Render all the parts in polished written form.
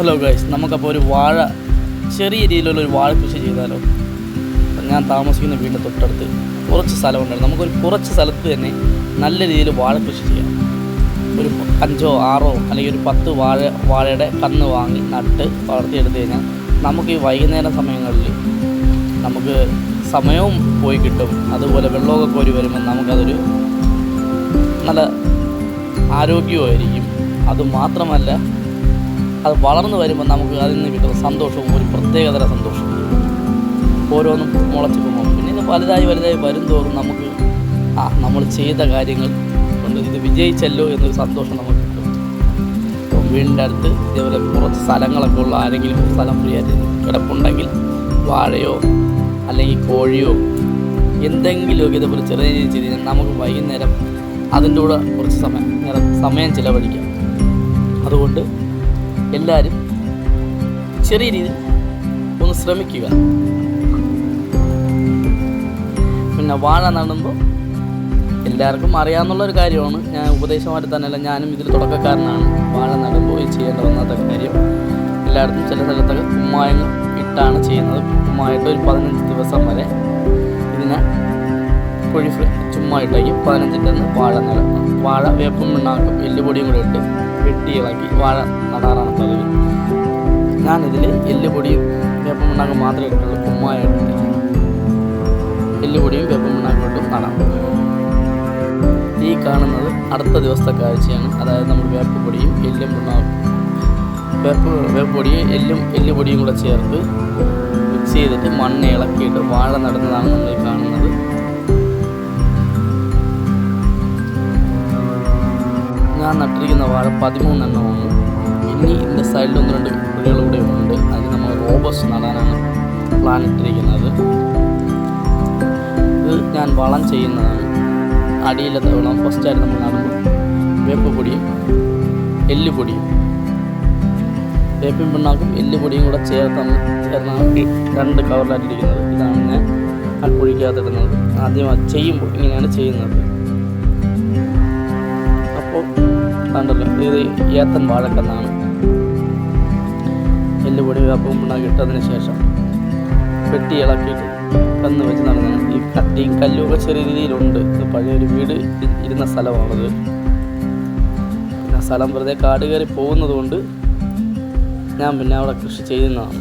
Hello guys, നമുക്കപ്പോൾ ഒരു വാഴ ചെറിയ രീതിയിലുള്ളൊരു വാഴ കൃഷി ചെയ്താലോ? ഞാൻ താമസിക്കുന്ന വീടിൻ്റെ തൊട്ടടുത്ത് കുറച്ച് സ്ഥലമുണ്ടായിരുന്നു. നമുക്കൊരു കുറച്ച് സ്ഥലത്ത് തന്നെ നല്ല രീതിയിൽ വാഴ കൃഷി ചെയ്യാം. ഒരു 5 6 അല്ലെങ്കിൽ ഒരു 10 വാഴയുടെ കന്ന് വാങ്ങി നട്ട് വളർത്തിയെടുത്ത് കഴിഞ്ഞാൽ നമുക്ക് ഈ വൈകുന്നേരം സമയങ്ങളിൽ നമുക്ക് സമയവും പോയി കിട്ടും. അതുപോലെ വെള്ളമൊക്കെ കോരി വരുമ്പോൾ നമുക്കതൊരു നല്ല ആരോഗ്യവുമായിരിക്കും. അതുമാത്രമല്ല, അത് വളർന്നു വരുമ്പോൾ നമുക്ക് അതിൽ നിന്ന് കിട്ടുന്ന സന്തോഷവും ഒരു പ്രത്യേകതര സന്തോഷം. ഓരോന്നും മുളച്ച് പോകും. പിന്നെ ഇത് വലുതായി വരും തോറും നമുക്ക് നമ്മൾ ചെയ്ത കാര്യങ്ങൾ കൊണ്ട് ഇത് വിജയിച്ചല്ലോ എന്നൊരു സന്തോഷം നമുക്ക് കിട്ടും. അപ്പം വീടിൻ്റെ അടുത്ത് ഇതേപോലെ കുറച്ച് സ്ഥലങ്ങളൊക്കെ ഉള്ള ആരെങ്കിലും സ്ഥലം ഫ്രീ ആയിട്ട് കിടപ്പുണ്ടെങ്കിൽ വാഴയോ അല്ലെങ്കിൽ കോഴിയോ എന്തെങ്കിലുമൊക്കെ ഇതേപോലെ ചെറിയ രീതിയിൽ ചെയ്ത് കഴിഞ്ഞാൽ നമുക്ക് വൈകുന്നേരം അതിൻ്റെ കൂടെ കുറച്ച് സമയം ചിലവഴിക്കാം. അതുകൊണ്ട് എല്ലാവരും ചെറിയ രീതിയിൽ ഒന്ന് ശ്രമിക്കുക. പിന്നെ വാഴ നടുമ്പോൾ എല്ലാവർക്കും അറിയാവുന്നുള്ളൊരു കാര്യമാണ്. ഞാൻ ഉപദേശമായിട്ട് തന്നെയല്ല, ഞാനും ഇതിൽ തുടക്കക്കാരനാണ്. വാഴ നടുമ്പോൾ ചെയ്യേണ്ട ഒന്നാമത്തെ കാര്യം, എല്ലായിടത്തും ചില സ്ഥലത്തൊക്കെ കുമ്മായം ഇട്ടാണ് ചെയ്യുന്നത്. കുമ്മായിട്ട് ഒരു 15 ദിവസം വരെ ഇതിനെ കുഴി ചുമ്മാ ഇട്ടേക്ക് 15 വാഴ വേപ്പും പിണ്ണാക്കും എല്ലുപൊടിയും കൂടെ ഇട്ട് വെട്ടി ഇളക്കി വാഴ നടാറാണ് പതിവ്. ഞാനിതിൽ എല്ലുപൊടിയും വേപ്പും പിണ്ണാക്കും മാത്രമേ ഇട്ടുള്ളൂ. കുമ്മായിട്ട് എല്ലുപൊടിയും വേപ്പും പിണ്ണാക്കും ഇട്ടും നടാം. ഈ കാണുന്നത് അടുത്ത ദിവസത്തെ കാഴ്ചയാണ്. അതായത് നമ്മൾ വേപ്പുപൊടിയും എല്ലുപൊടിയും കൂടെ ചേർത്ത് മിക്സ് ചെയ്തിട്ട് മണ്ണ് ഇളക്കിയിട്ട് വാഴ നടുന്നതാണ് നമ്മൾ കാണുന്നത്. ഞാൻ നട്ടിരിക്കുന്ന വാഴ 13 എണ്ണമാണ്. ഇനി ഇതിൻ്റെ സൈഡിൽ 1-2 കുഴികൾ കൂടെ ഉണ്ട്. അതിന് നമ്മൾ റോബസ്റ്റ് നടാനാണ് പ്ലാൻ ഇട്ടിരിക്കുന്നത്. ഇത് ഞാൻ വളം ചെയ്യുന്നതാണ്. അടിയിലത്തെ വളം ഫസ്റ്റായിട്ട് നമ്മൾ നടുമ്പോൾ വേപ്പുപൊടിയും എല്ലുപൊടിയും വേപ്പിൻ പിണ്ണാക്കും എല്ലുപൊടിയും കൂടെ ചേർത്താണ് 2 കവറിലായിട്ടിരിക്കുന്നത്. ഇതാണ് ഞാൻ ആ കുഴിക്കകത്തിടുന്നത്. ആദ്യം ചെയ്യുമ്പോൾ ഇങ്ങനെയാണ് ചെയ്യുന്നത്. അപ്പോൾ കണ്ടല്ലോ, ഇത് ഏത്തൻ വാഴക്കന്നാണ്. എല്ലുപൊടി വേപ്പും പിണ്ണാക്കും ഇട്ടതിന് ശേഷം വെട്ടി ഇളക്കിയിട്ട് കന്ന് വെച്ച് നടന്നതാണ്. ഈ കട്ടിയും കല്ലുമൊക്കെ ചെറിയ രീതിയിലുണ്ട്. ഇത് പഴയൊരു വീട് ഇരുന്ന സ്ഥലമാണത്. പിന്നെ സ്ഥലം വെറുതെ കാട് കയറി പോകുന്നത് കൊണ്ട് ഞാൻ പിന്നെ അവിടെ കൃഷി ചെയ്യുന്നതാണ്.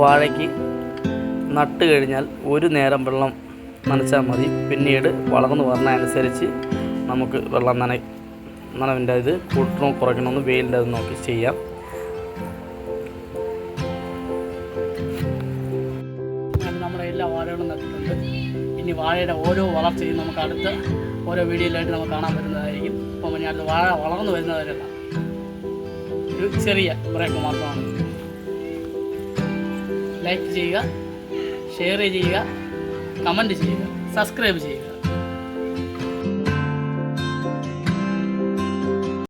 വാഴയ്ക്ക് നട്ട് കഴിഞ്ഞാൽ ഒരു നേരം വെള്ളം നനച്ചാൽ മതി. പിന്നീട് വളർന്നു വരുന്നതനുസരിച്ച് നമുക്ക് വെള്ളം നനവിൻ്റെ ഇത് കൂട്ടണോ കുറയ്ക്കണമെന്ന് വെയിലിൻ്റെ അത് നോക്കി ചെയ്യാം. നമ്മുടെ എല്ലാ വാഴകളും നട്ടിട്ടുണ്ട്. ഇനി വാഴയുടെ ഓരോ വളർച്ചയും നമുക്ക് അടുത്ത ഓരോ വീഡിയോയിലായിട്ട് നമുക്ക് കാണാൻ പറ്റുന്നതായിരിക്കും. അപ്പോൾ ഞാൻ അടുത്ത് വാഴ വളർന്നു വരുന്നവരല്ല, ഒരു ചെറിയ ബ്രേക്ക് മാത്രമാണ്. ലൈക്ക് ചെയ്യുക, ഷെയർ ചെയ്യുക, കമൻറ്റ് ചെയ്യുക, സബ്സ്ക്രൈബ് ചെയ്യുക.